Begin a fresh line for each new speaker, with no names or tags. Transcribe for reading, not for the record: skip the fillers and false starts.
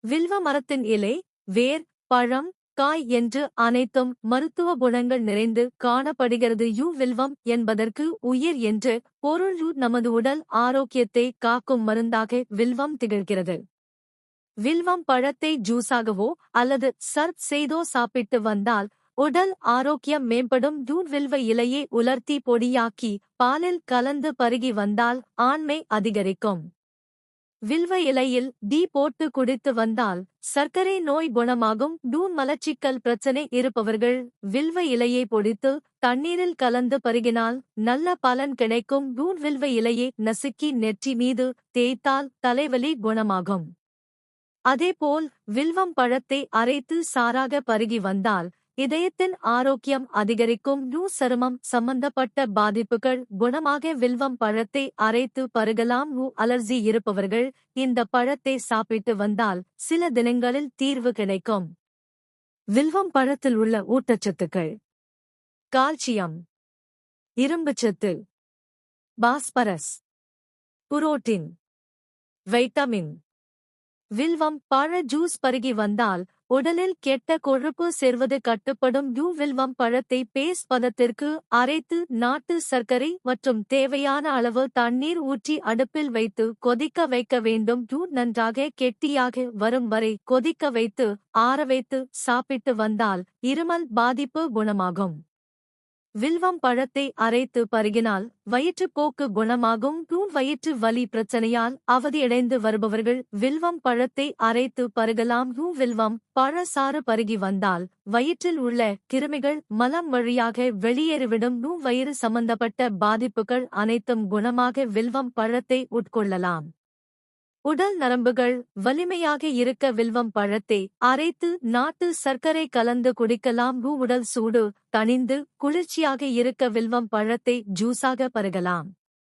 வில்வ மரத்தின் இலை, வேர், பழம், காய் என்று அனைத்தும் மருத்துவ குணங்கள் நிறைந்து காணப்படுகிறது. வில்வம் என்பதற்கு உயிர் என்று பொருள். நமது உடல் ஆரோக்கியத்தை காக்கும் மருந்தாக வில்வம் திகழ்கிறது. வில்வம் பழத்தை ஜூஸாகவோ அல்லது சர்ப் செய்தோ சாப்பிட்டு வந்தால் உடல் ஆரோக்கியம் மேம்படும். வில்வ இலையை உலர்த்தி பொடியாக்கி பாலில் கலந்து பருகி வந்தால் ஆண்மை அதிகரிக்கும். வில்வ இலையில் டீ போட்டு குடித்து வந்தால் சர்க்கரை நோய் குணமாகும். மலச்சிக்கல் பிரச்சனை இருப்பவர்கள் வில்வ இலையை பொடித்து தண்ணீரில் கலந்து பருகினால் நல்ல பலன் கிடைக்கும். வில்வ இலையை நசுக்கி நெற்றி மீது தேய்த்தால் தலைவலி குணமாகும். அதேபோல் வில்வம் பழத்தை அரைத்து சாறாக பருகி வந்தால் இதயத்தின் ஆரோக்கியம் அதிகரிக்கும். சருமம் சம்பந்தப்பட்ட பாதிப்புகள் குணமாக வில்வம் பழத்தை அரைத்து பருகலாம். அலர்ஜி இருப்பவர்கள் இந்த பழத்தை சாப்பிட்டு வந்தால் சில தினங்களில் தீர்வு கிடைக்கும். வில்வம் பழத்தில் உள்ள ஊட்டச்சத்துக்கள்: கால்சியம், இரும்புச்சத்து, பாஸ்பரஸ், புரோட்டீன், வைட்டமின். வில்வம் பழ ஜூஸ் பருகி வந்தால் உடலில் கெட்ட கொழுப்பு சேர்வது கட்டுப்படும். வில்வம் பழத்தை பேஸ்ட் பதத்திற்கு அரைத்து நாட்டு சர்க்கரை மற்றும் தேவையான அளவு தண்ணீர் ஊற்றி அடுப்பில் வைத்து கொதிக்க வைக்க வேண்டும். நன்றாக கெட்டியாக வரும் வரை கொதிக்க வைத்து ஆற வைத்து சாப்பிட்டு வந்தால் இருமல் பாதிப்பு குணமாகும். வில்வம் பழத்தை அரைத்து பருகினால் வயிற்றுப்போக்கு குணமாகும். வயிற்று வலி பிரச்சனையால் அவதியடைந்து வருபவர்கள் வில்வம் பழத்தை அரைத்து பருகலாம். வில்வம் பழ சாறு பருகி வந்தால் வயிற்றில் உள்ள கிருமிகள் மலம் வழியாக வெளியேறிவிடும். வயிறு சம்பந்தப்பட்ட பாதிப்புகள் அனைத்தும் குணமாக வில்வம் பழத்தை உட்கொள்ளலாம். உடல் நரம்புகள் வலிமையாக இருக்க வில்வம் பழத்தை அரைத்து நாட்டு சர்க்கரை கலந்து குடிக்கலாம். உடல் சூடு தணிந்து குளிர்ச்சியாக இருக்க வில்வம் பழத்தை ஜூஸாக பருகலாம்.